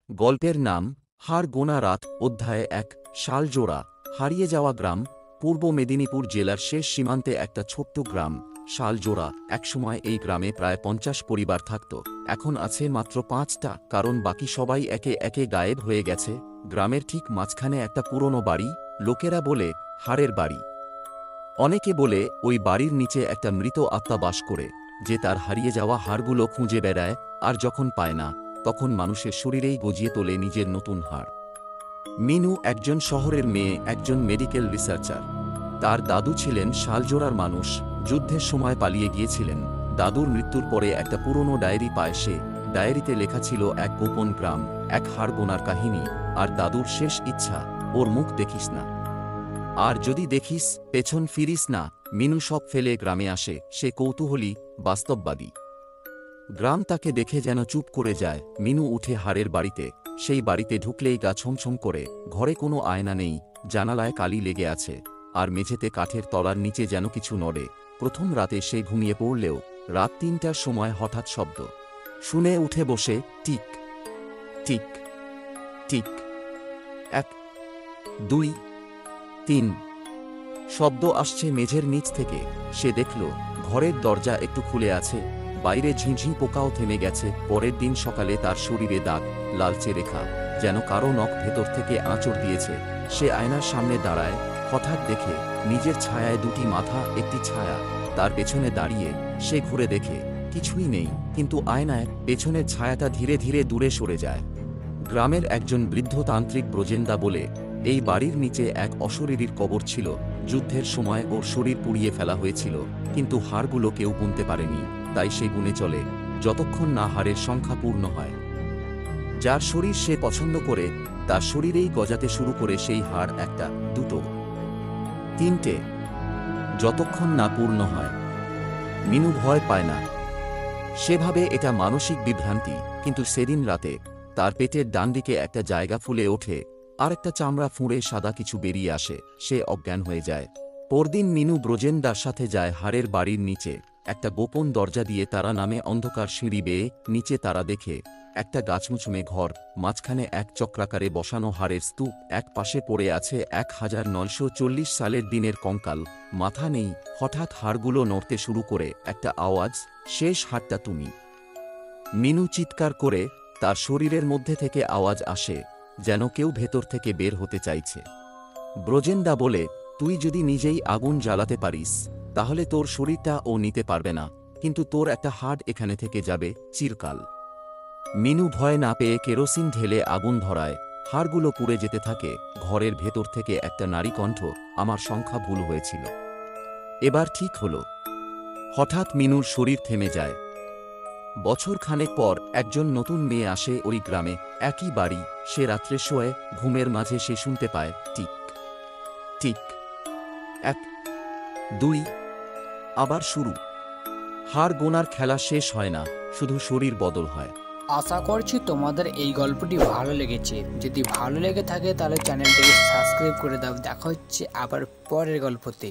গল্পের নাম হাড় গোনা রাত। অধ্যায় ১। শালজোড়া। হারিয়ে যাওয়া গ্রাম। পূর্ব মেদিনীপুর জেলার শেষ সীমান্তে একটা ছোট্ট গ্রাম শালজোড়া। একসময় এই গ্রামে প্রায় ৫০ পরিবার থাকত। এখন আছে মাত্র ৫টা, কারণ বাকি সবাই একে একে গায়েব হয়ে গেছে। গ্রামের ঠিক মাঝখানে একটা পুরনো বাড়ি। লোকেরা বলে হাড়ের বাড়ি। অনেকে বলে ওই বাড়ির নিচে একটা মৃত আত্মা বাস করে, যে তার হারিয়ে যাওয়া হাড়গুলো খুঁজে বেড়ায়, আর যখন পায় না তখন মানুষের শরীরেই গজিয়ে তোলে নিজের নতুন হাড়। মিনু একজন শহরের মেয়ে, একজন মেডিকেল রিসার্চার। তার দাদু ছিলেন শালজোড়ার মানুষ, যুদ্ধের সময় পালিয়ে গিয়েছিলেন। দাদুর মৃত্যুর পরে একটা পুরনো ডায়েরি পায় সে। ডায়েরিতে লেখা ছিল এক গোপন গ্রাম, এক হাড় গোনার কাহিনী, আর দাদুর শেষ ইচ্ছা, ওর মুখ দেখিস না, আর যদি দেখিস পেছন ফিরিস না। মিনু সব ফেলে গ্রামে আসে। সে কৌতূহলী, বাস্তববাদী। গ্রাম তাকে দেখে যেন চুপ করে যায়। মিনু উঠে হাড়ের বাড়িতে। সেই বাড়িতে ঢুকলেই গা ছমছম করে। ঘরে কোনো আয়না নেই, জানালায় কালি লেগে আছে, আর মেঝেতে কাঠের তলার নিচে যেন কিছু নড়ে। প্রথম রাতে সে ঘুমিয়ে পড়লেও রাত ৩টার সময় হঠাৎ শব্দ শুনে উঠে বসে। টিক টিক টিক, ১ ২ ৩ শব্দ আসছে মেঝের নিচ থেকে। সে দেখল ঘরের দরজা একটু খুলে আছে, বাইরে ঝিঁঝি পোকাও থেমে গেছে। পরের দিন সকালে তার শরীরে দাগ, লালচে রেখা, যেন কারো নখ ভেতর থেকে আঁচড় দিয়েছে। সে আয়নার সামনে দাঁড়ায়। হঠাৎ দেখে নিজের ছায়ায় দুটি মাথা, একটি ছায়া তার পেছনে দাঁড়িয়ে। সে ঘুরে দেখে কিছুই নেই, কিন্তু আয়নায় পেছনের ছায়াটা ধীরে ধীরে দূরে সরে যায়। গ্রামের একজন বৃদ্ধ তান্ত্রিক ব্রজেন্দা বলে, এই বাড়ির নিচে এক অশরীরীর কবর ছিল। যুদ্ধের সময় ওর শরীর পুড়িয়ে ফেলা হয়েছিল, কিন্তু হাড়গুলো কেউ গুনতে পারেনি। তাই সে গুনে চলে, যতক্ষণ না হাড়ের সংখ্যা পূর্ণ হয়। যার শরীর সে পছন্দ করে তার শরীরেই গজাতে শুরু করে সেই হাড়। ১টা, ২টো, ৩টে, যতক্ষণ না পূর্ণ হয়। মিনু ভয় পায় না। সেভাবে এটা মানসিক বিভ্রান্তি। কিন্তু সেদিন রাতে তার পেটের ডান দিকে একটা জায়গা ফুলে ওঠে, আর একটা চামড়া ফুঁড়ে সাদা কিছু বেরিয়ে আসে। সে অজ্ঞান হয়ে যায়। পরদিন মিনু ব্রজেন্দার সাথে যায় হাড়ের বাড়ির নিচে। একটা গোপন দরজা দিয়ে তারা নামে অন্ধকার সিঁড়ি বেয়ে। নিচে তারা দেখে একটা গাছমুছুমে ঘর, মাঝখানে এক চক্রাকারে বসানো হাড়ের স্তূপ। এক পাশে পড়ে আছে ১৯৪০ সালের দিনের কঙ্কাল, মাথা নেই। হঠাৎ হাড়গুলো নড়তে শুরু করে। একটা আওয়াজ, শেষ হাড়টা তুমি। মিনু চিৎকার করে। তার শরীরের মধ্যে থেকে আওয়াজ আসে, যেন কেউ ভেতর থেকে বের হতে চাইছে। ব্রজেন্দা বলে, তুই যদি নিজেই আগুন জ্বালাতে পারিস তাহলে তোর শরীরটা ও নিতে পারবে না, কিন্তু তোর একটা হাড় এখানে থেকে যাবে চিরকাল। মিনু ভয় না পেয়ে কেরোসিন ঢেলে আগুন ধরায়। হাড়গুলো পুড়ে যেতে থাকে। ঘরের ভেতর থেকে একটা নারী কণ্ঠ, আমার সংখ্যা ভুল হয়েছিল, এবার ঠিক হলো। হঠাৎ মিনুর শরীর থেমে যায়। বছর খানেক পর একজন নতুন মেয়ে আসে ওই গ্রামে, একই বাড়ি। সে রাত্রে শোয়, ঘুমের মাঝে সে শুনতে পায় টিক টিক, ১ ২, আবার শুরু। হাড় গোনার খেলা শেষ হয় না, শুধু শরীর বদল হয়। আশা করছি তোমাদের এই গল্পটি ভালো লেগেছে। যদি ভালো লেগে থাকে তাহলে চ্যানেলটিকে সাবস্ক্রাইব করে দাও। দেখা হচ্ছে আবার পরের গল্পতে।